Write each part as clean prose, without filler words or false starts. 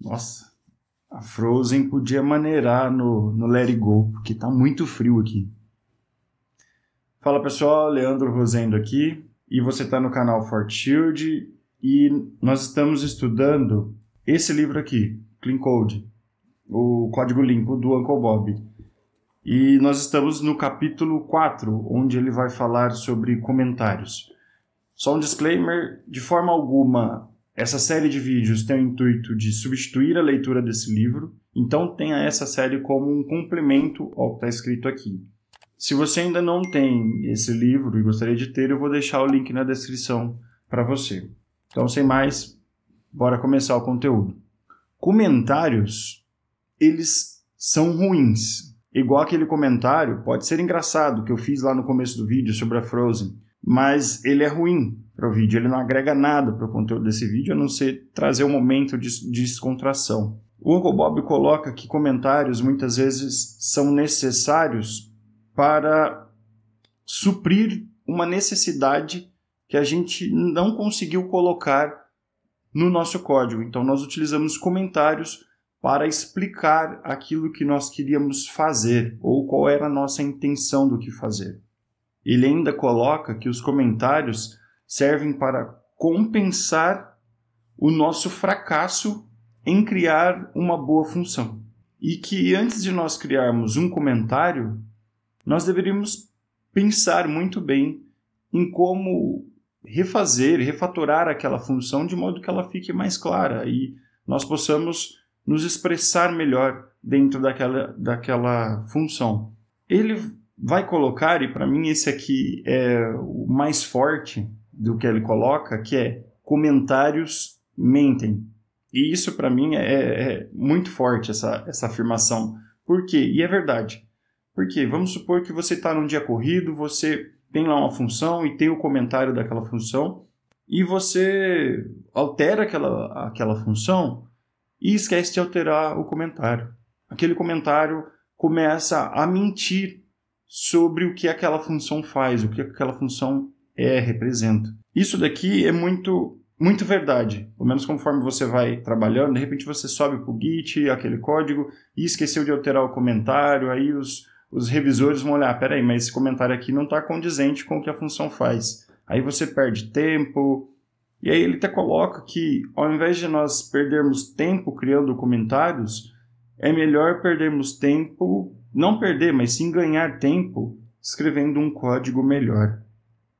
Nossa, a Frozen podia maneirar no Let It Go, porque tá muito frio aqui. Fala pessoal, Leandro Rosendo aqui, e você está no canal Forte Shield, e nós estamos estudando esse livro aqui, Clean Code, o Código Limpo do Uncle Bob. E nós estamos no capítulo 4, onde ele vai falar sobre comentários. Só um disclaimer, de forma alguma, essa série de vídeos tem o intuito de substituir a leitura desse livro, então tenha essa série como um complemento ao que está escrito aqui. Se você ainda não tem esse livro e gostaria de ter, eu vou deixar o link na descrição para você. Então, sem mais, bora começar o conteúdo. Comentários, eles são ruins. Igual aquele comentário, pode ser engraçado, que eu fiz lá no começo do vídeo sobre a Frozen, mas ele é ruim para o vídeo, ele não agrega nada para o conteúdo desse vídeo, a não ser trazer um momento de descontração. O Uncle Bob coloca que comentários muitas vezes são necessários para suprir uma necessidade que a gente não conseguiu colocar no nosso código. Então nós utilizamos comentários para explicar aquilo que nós queríamos fazer ou qual era a nossa intenção do que fazer. Ele ainda coloca que os comentários servem para compensar o nosso fracasso em criar uma boa função. E que antes de nós criarmos um comentário, nós deveríamos pensar muito bem em como refatorar aquela função de modo que ela fique mais clara e nós possamos nos expressar melhor dentro daquela função. Ele vai colocar, e para mim esse aqui é o mais forte do que ele coloca, que é comentários mentem. E isso para mim é muito forte, essa afirmação. Por quê? E é verdade. Porque vamos supor que você está num dia corrido, você tem lá uma função e tem o comentário daquela função, e você altera aquela função e esquece de alterar o comentário. Aquele comentário começa a mentir sobre o que aquela função faz, o que aquela função representa. Isso daqui é muito verdade. Pelo menos conforme você vai trabalhando, de repente você sobe para o Git, aquele código, e esqueceu de alterar o comentário, aí os revisores vão olhar, peraí, mas esse comentário aqui não está condizente com o que a função faz. Aí você perde tempo. E aí ele até coloca que, ao invés de nós perdermos tempo criando comentários, é melhor perdermos tempo, não perder, mas sim ganhar tempo escrevendo um código melhor.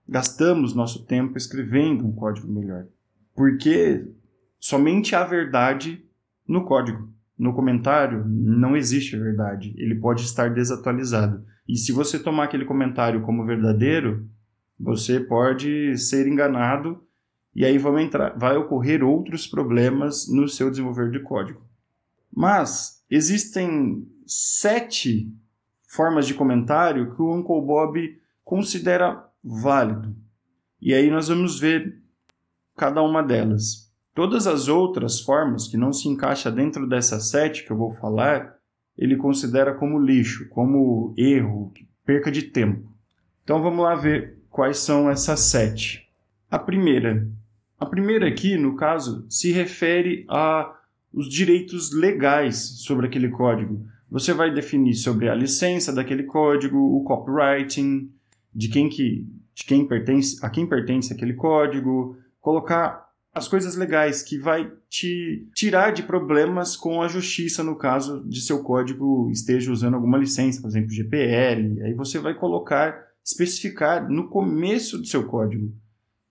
Gastamos nosso tempo escrevendo um código melhor. Porque somente há verdade no código. No comentário não existe verdade. Ele pode estar desatualizado. E se você tomar aquele comentário como verdadeiro, você pode ser enganado. E aí vai ocorrer outros problemas no seu desenvolver de código. Mas existem 7 formas de comentário que o Uncle Bob considera válido. E aí nós vamos ver cada uma delas. Todas as outras formas que não se encaixam dentro dessas 7 que eu vou falar, ele considera como lixo, como erro, perca de tempo. Então vamos lá ver quais são essas 7. A primeira aqui, no caso, se refere aos direitos legais sobre aquele código. Você vai definir sobre a licença daquele código, o copywriting, a quem pertence aquele código, colocar as coisas legais que vai te tirar de problemas com a justiça no caso de seu código esteja usando alguma licença, por exemplo, GPL. Aí você vai especificar no começo do seu código.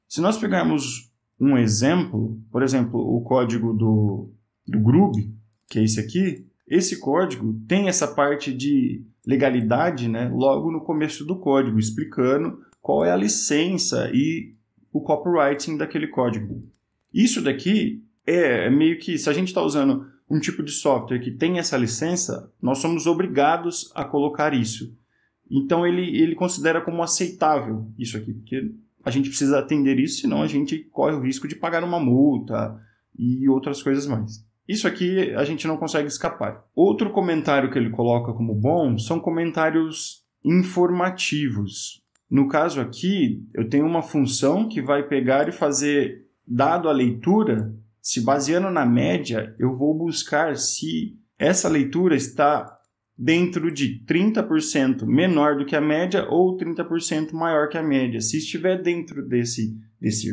Se nós pegarmos um exemplo, por exemplo, o código do Groovy, que é esse aqui, esse código tem essa parte de legalidade, né, logo no começo do código, explicando qual é a licença e o copywriting daquele código. Isso daqui é meio que, se a gente está usando um tipo de software que tem essa licença, nós somos obrigados a colocar isso. Então ele considera como aceitável isso aqui, porque a gente precisa atender isso, senão a gente corre o risco de pagar uma multa e outras coisas mais. Isso aqui a gente não consegue escapar. Outro comentário que ele coloca como bom são comentários informativos. No caso aqui, eu tenho uma função que vai pegar e fazer, dado a leitura, se baseando na média, eu vou buscar se essa leitura está dentro de 30% menor do que a média ou 30% maior que a média. Se estiver dentro desse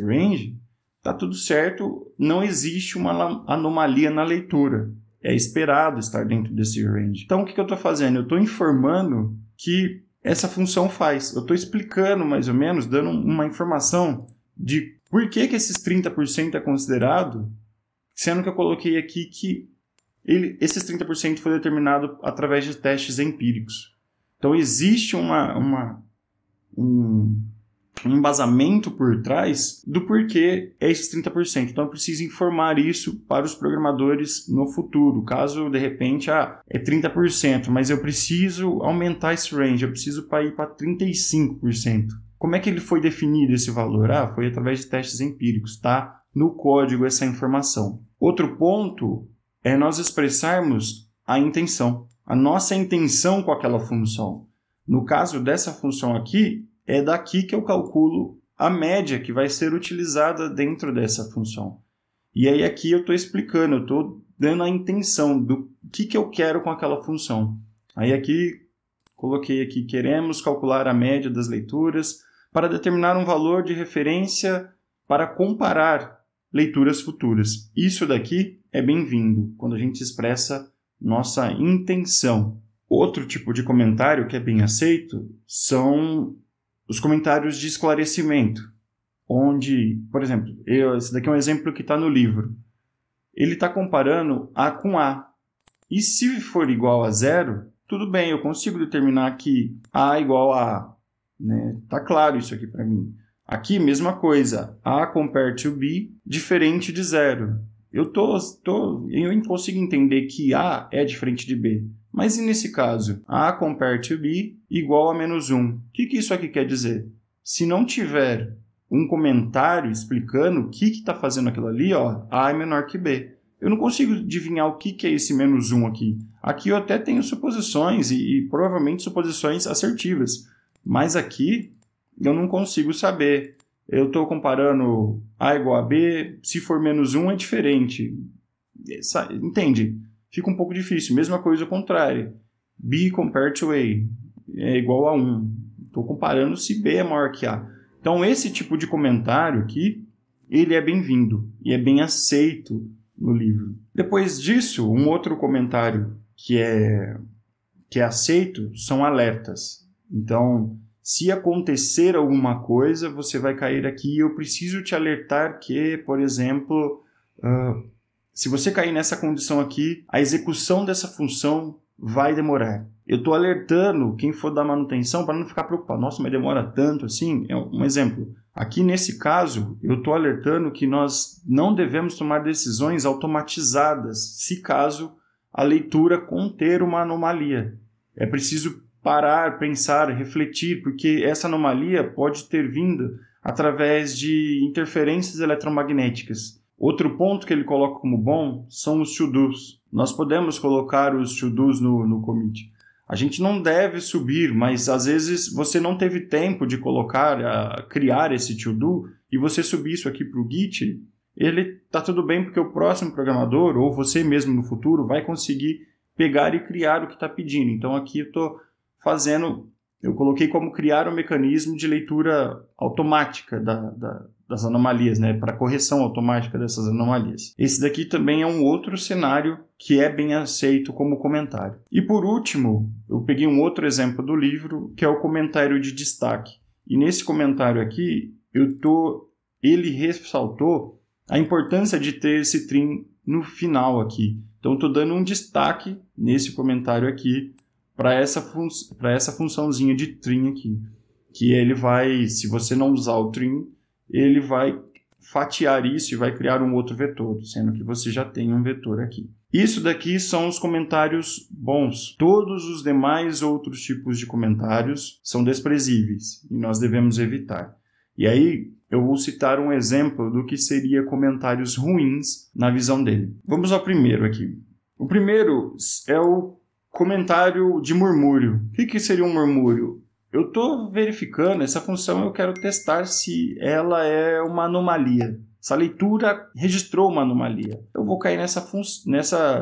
range, está tudo certo, não existe uma anomalia na leitura. É esperado estar dentro desse range. Então, o que eu estou fazendo? Eu estou informando que essa função faz. Eu estou explicando, mais ou menos, dando uma informação de por que esses 30% é considerado, sendo que eu coloquei aqui que esses 30% foi determinado através de testes empíricos. Então, existe um embasamento por trás do porquê é esses 30%. Então, eu preciso informar isso para os programadores no futuro. Caso, de repente, é 30%, mas eu preciso aumentar esse range, eu preciso ir para 35%. Como é que ele foi definido esse valor? Foi através de testes empíricos, tá? No código essa informação. Outro ponto é nós expressarmos a intenção, a nossa intenção com aquela função. No caso dessa função aqui, é daqui que eu calculo a média que vai ser utilizada dentro dessa função. E aí aqui eu estou explicando, eu estou dando a intenção do que eu quero com aquela função. Aí aqui, coloquei aqui, queremos calcular a média das leituras para determinar um valor de referência para comparar leituras futuras. Isso daqui é bem-vindo, quando a gente expressa nossa intenção. Outro tipo de comentário que é bem aceito são os comentários de esclarecimento, onde, por exemplo, esse daqui é um exemplo que está no livro. Ele está comparando A com A. E se for igual a 0, tudo bem, eu consigo determinar que A é igual a A. Né? Tá claro isso aqui para mim. Aqui, mesma coisa. A compare to B, diferente de 0. Eu consigo entender que A é diferente de B. Mas e nesse caso? A compare to B igual a menos 1. O que isso aqui quer dizer? Se não tiver um comentário explicando o que está fazendo aquilo ali, A é menor que B. Eu não consigo adivinhar o que é esse menos 1 aqui. Aqui eu até tenho suposições e provavelmente suposições assertivas. Mas aqui eu não consigo saber. Eu estou comparando A igual a B, se for menos 1 é diferente. Entende? Fica um pouco difícil. Mesma coisa ao contrário. B compared to A é igual a 1. Estou comparando se B é maior que A. Então, esse tipo de comentário aqui, ele é bem-vindo e é bem aceito no livro. Depois disso, um outro comentário que é aceito são alertas. Então, se acontecer alguma coisa, você vai cair aqui. Eu preciso te alertar que, por exemplo, se você cair nessa condição aqui, a execução dessa função vai demorar. Eu estou alertando quem for dar manutenção para não ficar preocupado. Nossa, mas demora tanto assim? É um exemplo. Aqui nesse caso, eu estou alertando que nós não devemos tomar decisões automatizadas se caso a leitura conter uma anomalia. É preciso parar, pensar, refletir, porque essa anomalia pode ter vindo através de interferências eletromagnéticas. Outro ponto que ele coloca como bom são os to-dos. Nós podemos colocar os to-dos no commit. A gente não deve subir, mas às vezes você não teve tempo de criar esse to-do e você subir isso aqui para o Git, ele está tudo bem porque o próximo programador, ou você mesmo no futuro, vai conseguir pegar e criar o que está pedindo. Então aqui eu coloquei como criar um mecanismo de leitura automática das anomalias, né, para correção automática dessas anomalias. Esse daqui também é um outro cenário que é bem aceito como comentário. E por último, eu peguei um outro exemplo do livro, que é o comentário de destaque. E nesse comentário aqui, ele ressaltou a importância de ter esse trim no final aqui. Então, estou dando um destaque nesse comentário aqui para essa funçãozinha de trim aqui. Que ele vai, se você não usar o trim, ele vai fatiar isso e vai criar um outro vetor, sendo que você já tem um vetor aqui. Isso daqui são os comentários bons. Todos os demais outros tipos de comentários são desprezíveis e nós devemos evitar. E aí eu vou citar um exemplo do que seria comentários ruins na visão dele. Vamos ao primeiro aqui. O primeiro é o comentário de murmúrio. O que seria um murmúrio? Eu estou verificando essa função, eu quero testar se ela é uma anomalia. Essa leitura registrou uma anomalia. Eu vou cair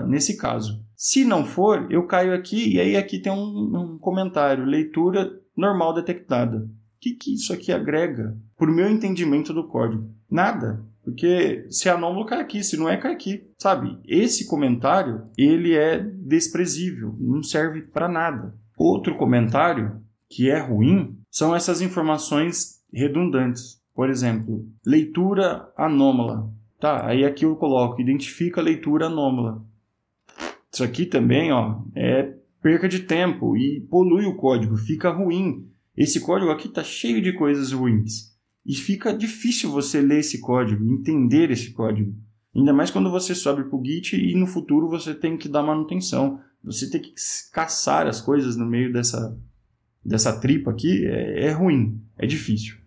nesse caso. Se não for, eu caio aqui e aí aqui tem um comentário. Leitura normal detectada. O que isso aqui agrega para o meu entendimento do código? Nada. Porque se é anômalo, cai aqui. Se não é, cai aqui. Sabe? Esse comentário, ele é desprezível. Não serve para nada. Outro comentário que é ruim são essas informações redundantes. Por exemplo, leitura anômala. Tá, aí aqui eu coloco, identifica a leitura anômala. Isso aqui também, ó, é perca de tempo e polui o código, fica ruim. Esse código aqui está cheio de coisas ruins. E fica difícil você ler esse código, entender esse código. Ainda mais quando você sobe para o Git e no futuro você tem que dar manutenção. Você tem que caçar as coisas no meio dessa tripa aqui, é ruim, é difícil.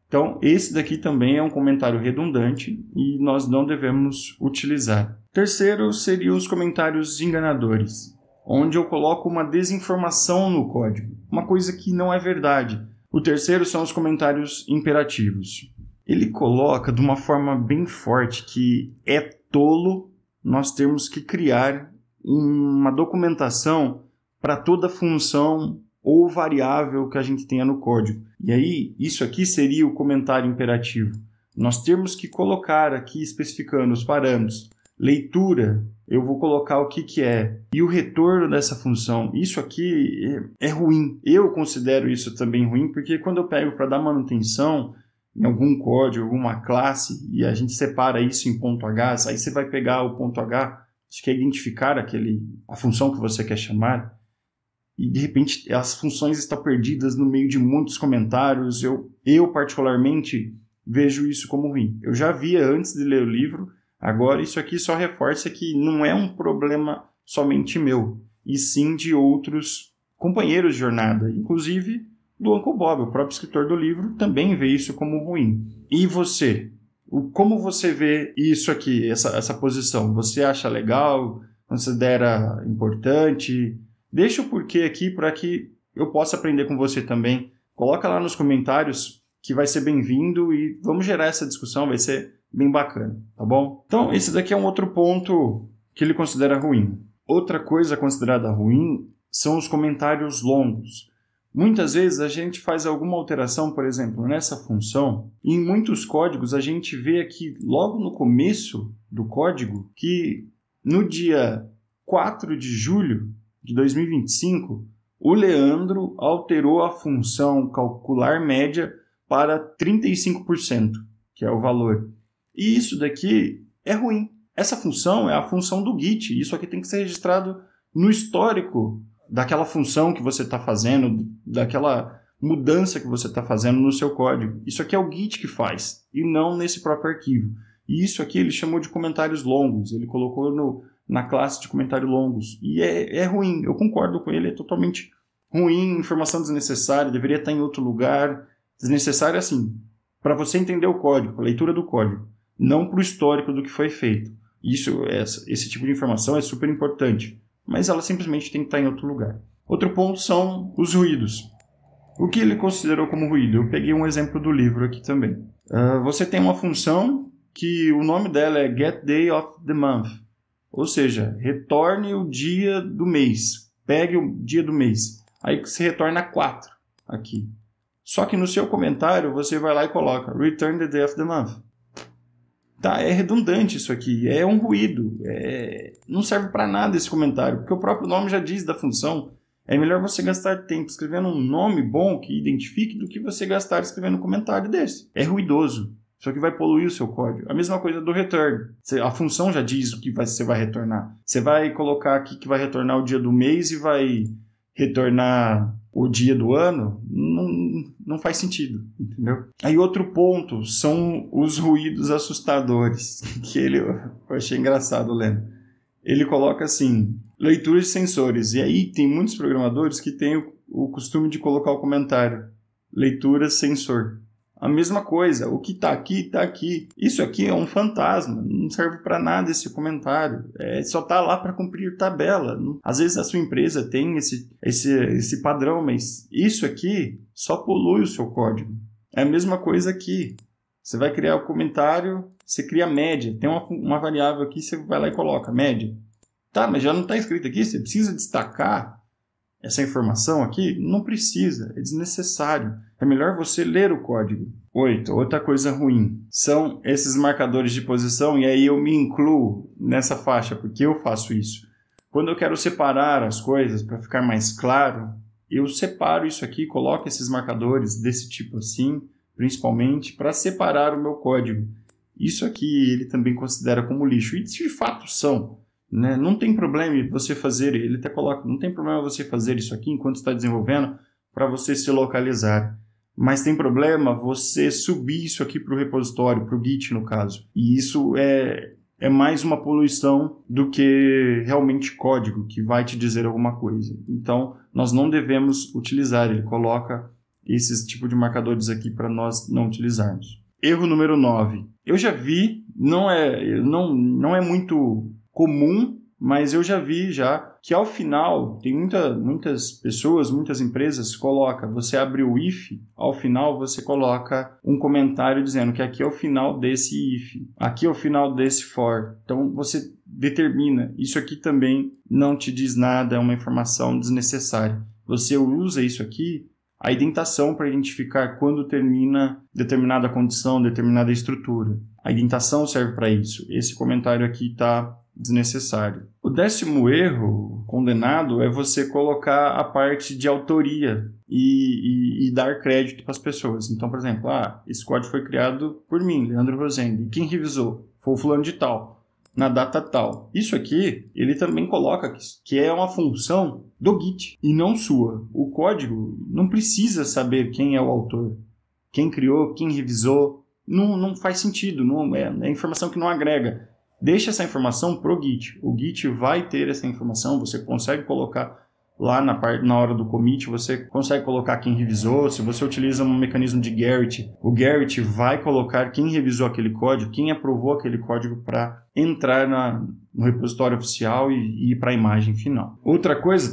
Então, esse daqui também é um comentário redundante e nós não devemos utilizar. Terceiro seriam os comentários enganadores, onde eu coloco uma desinformação no código, uma coisa que não é verdade. O terceiro são os comentários imperativos. Ele coloca de uma forma bem forte que é tolo nós termos que criar uma documentação para toda função ou variável que a gente tenha no código. E aí, isso aqui seria o comentário imperativo. Nós temos que colocar aqui, especificando os parâmetros. Leitura, eu vou colocar o que é. E o retorno dessa função. Isso aqui é ruim. Eu considero isso também ruim, porque quando eu pego para dar manutenção em algum código, alguma classe, e a gente separa isso em ponto H, aí você vai pegar o ponto H, acho que é identificar a função que você quer chamar, e de repente as funções estão perdidas no meio de muitos comentários. Eu particularmente vejo isso como ruim. Eu já via antes de ler o livro, agora isso aqui só reforça que não é um problema somente meu, e sim de outros companheiros de jornada, inclusive do Uncle Bob, o próprio escritor do livro, também vê isso como ruim. E você? Como você vê isso aqui, essa posição? Você acha legal? Considera importante? Deixa o porquê aqui para que eu possa aprender com você também. Coloca lá nos comentários que vai ser bem-vindo e vamos gerar essa discussão, vai ser bem bacana, tá bom? Então, esse daqui é um outro ponto que ele considera ruim. Outra coisa considerada ruim são os comentários longos. Muitas vezes a gente faz alguma alteração, por exemplo, nessa função, e em muitos códigos a gente vê aqui logo no começo do código que no dia 4 de julho de 2025, o Leandro alterou a função calcular média para 35%, que é o valor. E isso daqui é ruim. Essa função é a função do Git. Isso aqui tem que ser registrado no histórico daquela função que você está fazendo, daquela mudança que você está fazendo no seu código. Isso aqui é o Git que faz, e não nesse próprio arquivo. E isso aqui ele chamou de comentários longos. Ele colocou na classe de comentários longos. E é ruim, eu concordo com ele, é totalmente ruim, informação desnecessária, deveria estar em outro lugar. Desnecessária assim, para você entender o código, a leitura do código, não para o histórico do que foi feito. Esse tipo de informação é super importante, mas ela simplesmente tem que estar em outro lugar. Outro ponto são os ruídos. O que ele considerou como ruído? Eu peguei um exemplo do livro aqui também. Você tem uma função que o nome dela é getDayOfTheMonth. Ou seja, retorne o dia do mês. Pegue o dia do mês. Aí você retorna 4 aqui. Só que no seu comentário você vai lá e coloca return the day of the month. Tá, é redundante isso aqui. É um ruído. Não serve para nada esse comentário. Porque o próprio nome já diz da função. É melhor você gastar tempo escrevendo um nome bom que identifique do que você gastar escrevendo um comentário desse. É ruidoso. Isso aqui vai poluir o seu código. A mesma coisa do return. A função já diz o que você vai retornar. Você vai colocar aqui que vai retornar o dia do mês e vai retornar o dia do ano? Não faz sentido, entendeu? Aí outro ponto são os ruídos assustadores, que eu achei engraçado lendo. Ele coloca assim, leitura de sensores. E aí tem muitos programadores que têm o costume de colocar o comentário, leitura sensor. A mesma coisa, o que está aqui, está aqui. Isso aqui é um fantasma, não serve para nada esse comentário. Só está lá para cumprir tabela. Às vezes a sua empresa tem esse padrão, mas isso aqui só polui o seu código. É a mesma coisa aqui. Você vai criar o comentário, você cria a média. Tem uma variável aqui, você vai lá e coloca média. Tá, mas já não está escrito aqui, você precisa destacar essa informação aqui? Não precisa, é desnecessário. É melhor você ler o código. 8. Outra coisa ruim são esses marcadores de posição, e aí eu me incluo nessa faixa, porque eu faço isso. Quando eu quero separar as coisas para ficar mais claro, eu separo isso aqui, coloco esses marcadores desse tipo assim, principalmente, para separar o meu código. Isso aqui ele também considera como lixo, e de fato são. Né? Não tem problema você fazer, ele até coloca, não tem problema você fazer isso aqui enquanto está desenvolvendo para você se localizar. Mas tem problema você subir isso aqui para o repositório, para o Git no caso. E isso é mais uma poluição do que realmente código que vai te dizer alguma coisa. Então, nós não devemos utilizar. Ele coloca esses tipos de marcadores aqui para nós não utilizarmos. Erro número 9. Eu já vi, não é muito comum, mas eu já vi que ao final, tem muitas pessoas, muitas empresas você abre o if, ao final você coloca um comentário dizendo que aqui é o final desse if, aqui é o final desse for. Então você determina, isso aqui também não te diz nada, é uma informação desnecessária. Você usa isso aqui, a indentação para identificar quando termina determinada condição, determinada estrutura. A indentação serve para isso. Esse comentário aqui está desnecessário. O 10º erro condenado é você colocar a parte de autoria e dar crédito para as pessoas. Então, por exemplo, esse código foi criado por mim, Leandro Rosendo, e quem revisou foi o fulano de tal, na data tal. Isso aqui, ele também coloca que é uma função do Git e não sua. O código não precisa saber quem é o autor, quem criou, quem revisou. Não faz sentido, é informação que não agrega. Deixa essa informação para o Git. O Git vai ter essa informação, você consegue colocar lá na hora do commit, você consegue colocar quem revisou. Se você utiliza um mecanismo de Gerrit, o Gerrit vai colocar quem revisou aquele código, quem aprovou aquele código para entrar no repositório oficial e ir para a imagem final. Outra coisa,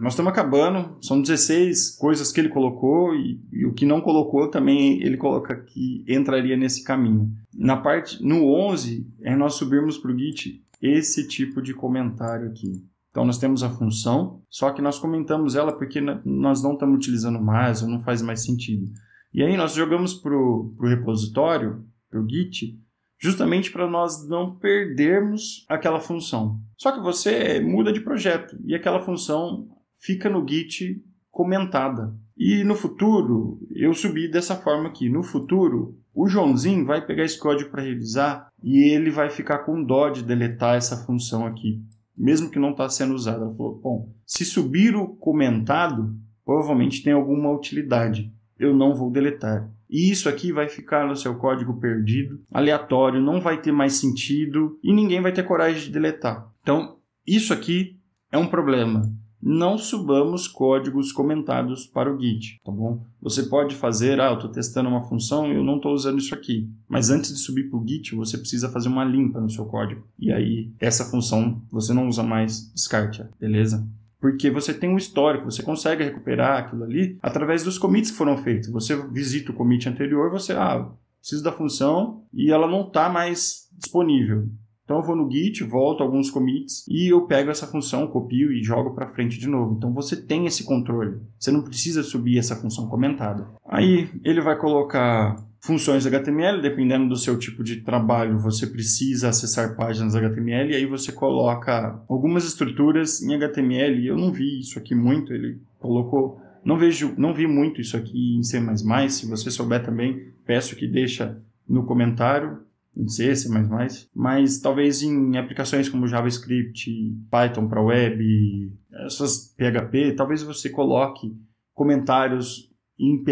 nós estamos acabando, são 16 coisas que ele colocou e o que não colocou também ele coloca que entraria nesse caminho. No 11 é nós subirmos para o Git esse tipo de comentário aqui. Então nós temos a função, só que nós comentamos ela porque nós não estamos utilizando mais ou não faz mais sentido. E aí nós jogamos para o repositório, para o Git, justamente para nós não perdermos aquela função. Só que você muda de projeto e aquela função fica no Git comentada. E no futuro, eu subi dessa forma aqui. No futuro, o Joãozinho vai pegar esse código para revisar e ele vai ficar com dó de deletar essa função aqui, mesmo que não está sendo usada. Ela falou, bom, se subir o comentado, provavelmente tem alguma utilidade. Eu não vou deletar. E isso aqui vai ficar no seu código perdido, aleatório, não vai ter mais sentido e ninguém vai ter coragem de deletar. Então, isso aqui é um problema. Não subamos códigos comentados para o Git, tá bom? Você pode fazer, eu estou testando uma função e eu não estou usando isso aqui. Mas antes de subir para o Git, você precisa fazer uma limpa no seu código. E aí, essa função você não usa mais, descarte-a, beleza? Porque você tem um histórico, você consegue recuperar aquilo ali através dos commits que foram feitos. Você visita o commit anterior, você, preciso da função e ela não está mais disponível. Então eu vou no Git, volto alguns commits e eu pego essa função, copio e jogo para frente de novo. Então você tem esse controle. Você não precisa subir essa função comentada. Aí ele vai colocar funções HTML, dependendo do seu tipo de trabalho, você precisa acessar páginas HTML e aí você coloca algumas estruturas em HTML. Eu não vi isso aqui muito, ele colocou... Não vi muito isso aqui em C++. Se você souber também, peço que deixa no comentário. Em C++, mas talvez em aplicações como JavaScript, Python para web, essas PHP, talvez você coloque comentários em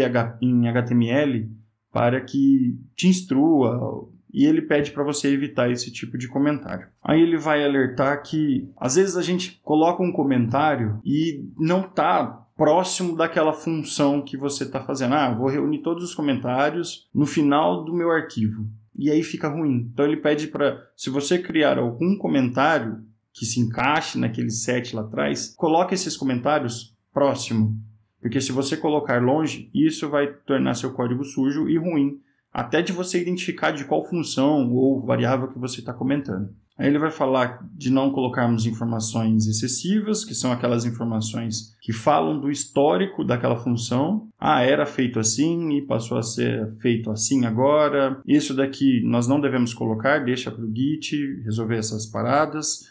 HTML para que te instrua e ele pede para você evitar esse tipo de comentário. Aí ele vai alertar que às vezes a gente coloca um comentário e não está próximo daquela função que você está fazendo. Vou reunir todos os comentários no final do meu arquivo. E aí fica ruim. Então ele pede para, se você criar algum comentário que se encaixe naquele set lá atrás, coloque esses comentários próximo. Porque se você colocar longe, isso vai tornar seu código sujo e ruim até de você identificar de qual função ou variável que você está comentando. Aí ele vai falar de não colocarmos informações excessivas, que são aquelas informações que falam do histórico daquela função. Ah, era feito assim e passou a ser feito assim agora. Isso daqui nós não devemos colocar, deixa para o Git resolver essas paradas.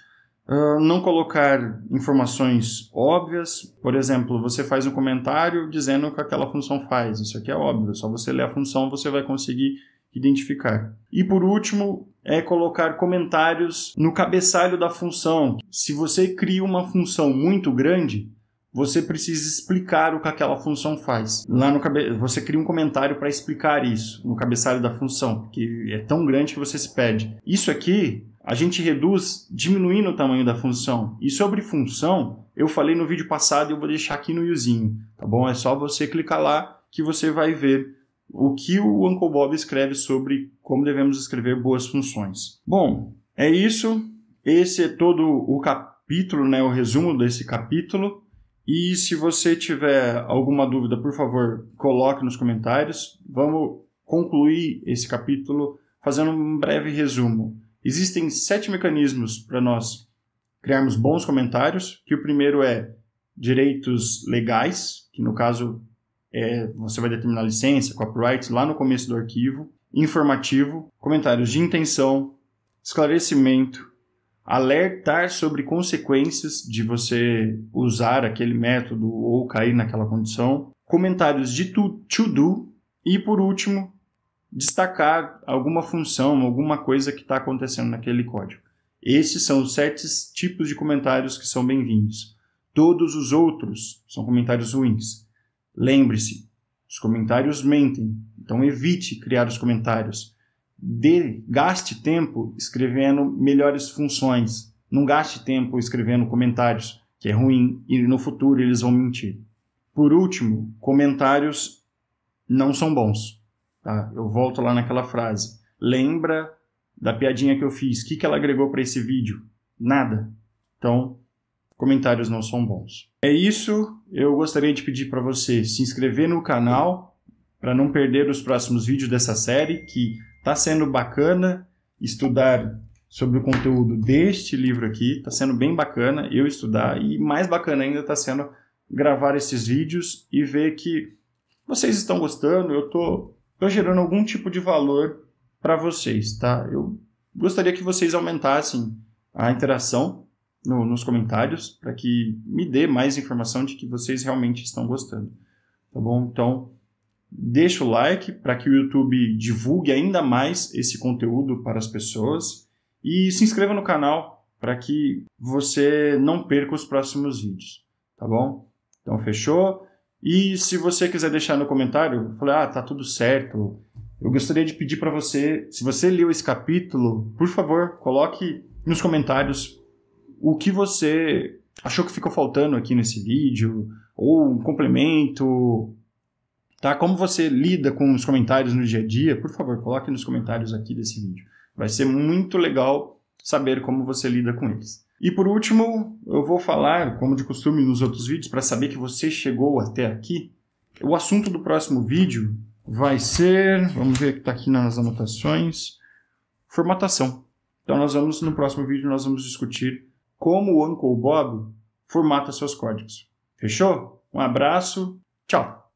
Não colocar informações óbvias. Por exemplo, você faz um comentário dizendo o que aquela função faz. Isso aqui é óbvio, só você ler a função você vai conseguir identificar. E por último, é colocar comentários no cabeçalho da função. Se você cria uma função muito grande, você precisa explicar o que aquela função faz. Lá no você cria um comentário para explicar isso no cabeçalho da função, que é tão grande que você se perde. Isso aqui a gente reduz diminuindo o tamanho da função. E sobre função, eu falei no vídeo passado e eu vou deixar aqui no izinho, tá bom? É só você clicar lá que você vai ver o que o Uncle Bob escreve sobre como devemos escrever boas funções. Bom, é isso. Esse é todo o capítulo, né, o resumo desse capítulo. E se você tiver alguma dúvida, por favor, coloque nos comentários. Vamos concluir esse capítulo fazendo um breve resumo. Existem 7 mecanismos para nós criarmos bons comentários, que o primeiro é direitos legais, que no caso você vai determinar licença, copyright, lá no começo do arquivo. Informativo, comentários de intenção, esclarecimento, alertar sobre consequências de você usar aquele método ou cair naquela condição, comentários de to-do e, por último, destacar alguma função, alguma coisa que está acontecendo naquele código. Esses são os 7 tipos de comentários que são bem-vindos. Todos os outros são comentários ruins. Lembre-se, os comentários mentem, então evite criar os comentários. Gaste tempo escrevendo melhores funções. Não gaste tempo escrevendo comentários, que é ruim, e no futuro eles vão mentir. Por último, comentários não são bons. Tá? Eu volto lá naquela frase. Lembra da piadinha que eu fiz? O que ela agregou para esse vídeo? Nada. Então, comentários não são bons. É isso. Eu gostaria de pedir para você se inscrever no canal para não perder os próximos vídeos dessa série, que está sendo bacana estudar sobre o conteúdo deste livro aqui. Está sendo bem bacana eu estudar e mais bacana ainda está sendo gravar esses vídeos e ver que vocês estão gostando. Eu estou gerando algum tipo de valor para vocês, tá? Eu gostaria que vocês aumentassem a interação nos comentários para que me dê mais informação de que vocês realmente estão gostando, tá bom? Então, deixa o like para que o YouTube divulgue ainda mais esse conteúdo para as pessoas e se inscreva no canal para que você não perca os próximos vídeos, tá bom? Então, fechou? E se você quiser deixar no comentário, falar, tá tudo certo, eu gostaria de pedir para você, se você leu esse capítulo, por favor, coloque nos comentários o que você achou que ficou faltando aqui nesse vídeo, ou um complemento, tá? Como você lida com os comentários no dia a dia, por favor, coloque nos comentários aqui desse vídeo. Vai ser muito legal saber como você lida com eles. E por último, eu vou falar, como de costume nos outros vídeos, para saber que você chegou até aqui. O assunto do próximo vídeo vai ser, vamos ver o que está aqui nas anotações, formatação. Então no próximo vídeo nós vamos discutir como o Uncle Bob formata seus códigos. Fechou? Um abraço, tchau!